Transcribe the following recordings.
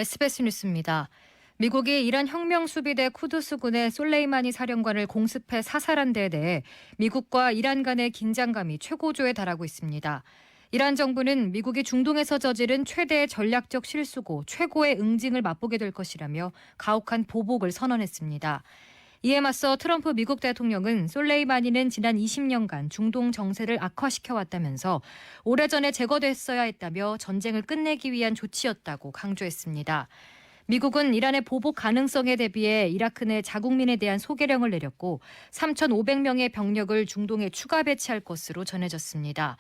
SBS 뉴스입니다. 미국이 이란 혁명수비대 쿠두스군의 솔레이마니 사령관을 공습해 사살한 데에 대해 미국과 이란 간의 긴장감이 최고조에 달하고 있습니다. 이란 정부는 미국이 중동에서 저지른 최대의 전략적 실수고 최고의 응징을 맛보게 될 것이라며 가혹한 보복을 선언했습니다. 이에 맞서 트럼프 미국 대통령은 솔레이마니는 지난 20년간 중동 정세를 악화시켜왔다면서 오래전에 제거됐어야 했다며 전쟁을 끝내기 위한 조치였다고 강조했습니다. 미국은 이란의 보복 가능성에 대비해 이라크 내 자국민에 대한 소개령을 내렸고 3,500명의 병력을 중동에 추가 배치할 것으로 전해졌습니다.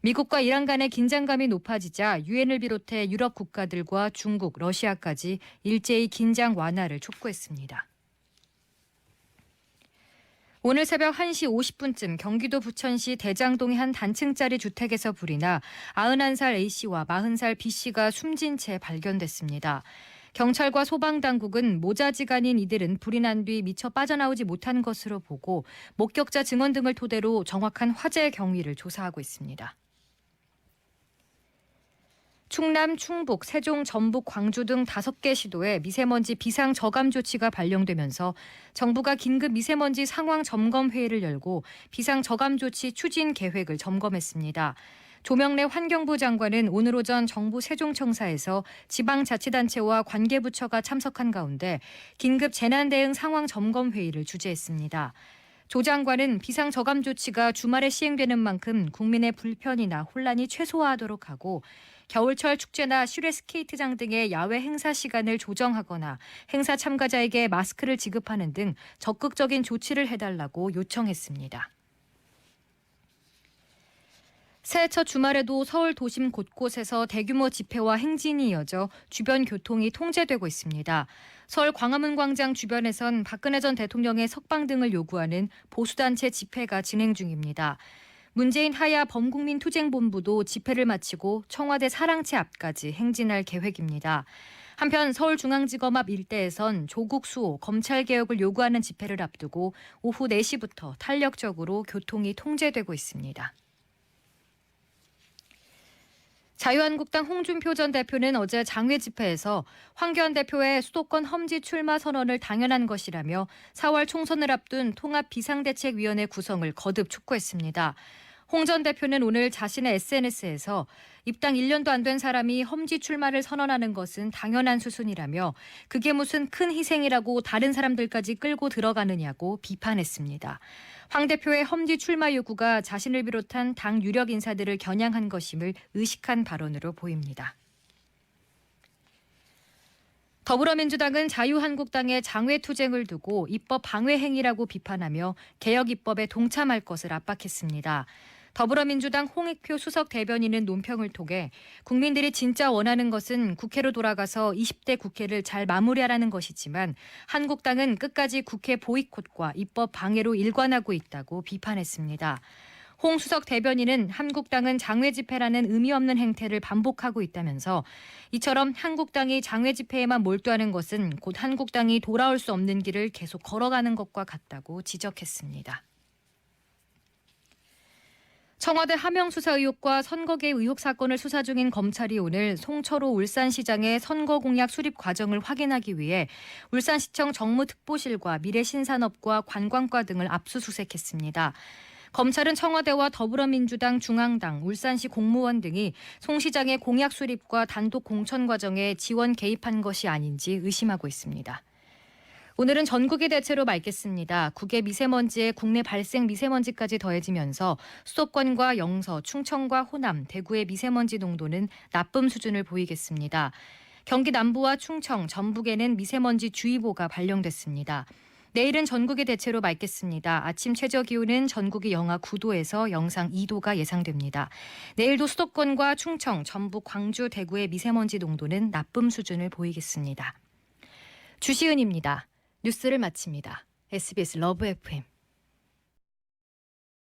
미국과 이란 간의 긴장감이 높아지자 유엔을 비롯해 유럽 국가들과 중국, 러시아까지 일제히 긴장 완화를 촉구했습니다. 오늘 새벽 1시 50분쯤 경기도 부천시 대장동의 한 단층짜리 주택에서 불이 나 91살 A씨와 40살 B씨가 숨진 채 발견됐습니다. 경찰과 소방당국은 모자지간인 이들은 불이 난 뒤 미처 빠져나오지 못한 것으로 보고 목격자 증언 등을 토대로 정확한 화재 경위를 조사하고 있습니다. 충남, 충북, 세종, 전북, 광주 등 5개 시도에 미세먼지 비상 저감 조치가 발령되면서 정부가 긴급 미세먼지 상황 점검 회의를 열고 비상 저감 조치 추진 계획을 점검했습니다. 조명래 환경부 장관은 오늘 오전 정부 세종청사에서 지방자치단체와 관계부처가 참석한 가운데 긴급 재난대응 상황 점검 회의를 주재했습니다. 조 장관은 비상 저감 조치가 주말에 시행되는 만큼 국민의 불편이나 혼란이 최소화하도록 하고 겨울철 축제나 실외 스케이트장 등의 야외 행사 시간을 조정하거나 행사 참가자에게 마스크를 지급하는 등 적극적인 조치를 해달라고 요청했습니다. 새해 첫 주말에도 서울 도심 곳곳에서 대규모 집회와 행진이 이어져 주변 교통이 통제되고 있습니다. 서울 광화문 광장 주변에선 박근혜 전 대통령의 석방 등을 요구하는 보수단체 집회가 진행 중입니다. 문재인 하야 범국민투쟁본부도 집회를 마치고 청와대 사랑채 앞까지 행진할 계획입니다. 한편 서울중앙지검 앞 일대에선 조국 수호, 검찰개혁을 요구하는 집회를 앞두고 오후 4시부터 탄력적으로 교통이 통제되고 있습니다. 자유한국당 홍준표 전 대표는 어제 장외 집회에서 황교안 대표의 수도권 험지 출마 선언을 당연한 것이라며 4월 총선을 앞둔 통합비상대책위원회 구성을 거듭 촉구했습니다. 홍 전 대표는 오늘 자신의 SNS에서 입당 1년도 안 된 사람이 험지 출마를 선언하는 것은 당연한 수순이라며 그게 무슨 큰 희생이라고 다른 사람들까지 끌고 들어가느냐고 비판했습니다. 황 대표의 험지 출마 요구가 자신을 비롯한 당 유력 인사들을 겨냥한 것임을 의식한 발언으로 보입니다. 더불어민주당은 자유한국당의 장외투쟁을 두고 입법 방해 행위라고 비판하며 개혁 입법에 동참할 것을 압박했습니다. 더불어민주당 홍익표 수석 대변인은 논평을 통해 국민들이 진짜 원하는 것은 국회로 돌아가서 20대 국회를 잘 마무리하라는 것이지만 한국당은 끝까지 국회 보이콧과 입법 방해로 일관하고 있다고 비판했습니다. 홍 수석 대변인은 한국당은 장외 집회라는 의미 없는 행태를 반복하고 있다면서 이처럼 한국당이 장외 집회에만 몰두하는 것은 곧 한국당이 돌아올 수 없는 길을 계속 걸어가는 것과 같다고 지적했습니다. 청와대 하명 수사 의혹과 선거개 의혹 사건을 수사 중인 검찰이 오늘 송철호 울산시장의 선거 공약 수립 과정을 확인하기 위해 울산시청 정무특보실과 미래신산업과 관광과 등을 압수수색했습니다. 검찰은 청와대와 더불어민주당, 중앙당, 울산시 공무원 등이 송 시장의 공약 수립과 단독 공천 과정에 지원 개입한 것이 아닌지 의심하고 있습니다. 오늘은 전국이 대체로 맑겠습니다. 국외 미세먼지에 국내 발생 미세먼지까지 더해지면서 수도권과 영서, 충청과 호남, 대구의 미세먼지 농도는 나쁨 수준을 보이겠습니다. 경기 남부와 충청, 전북에는 미세먼지 주의보가 발령됐습니다. 내일은 전국이 대체로 맑겠습니다. 아침 최저 기온은 전국이 영하 9도에서 영상 2도가 예상됩니다. 내일도 수도권과 충청, 전북, 광주, 대구의 미세먼지 농도는 나쁨 수준을 보이겠습니다. 주시은입니다. 뉴스를 마칩니다. SBS 러브 FM.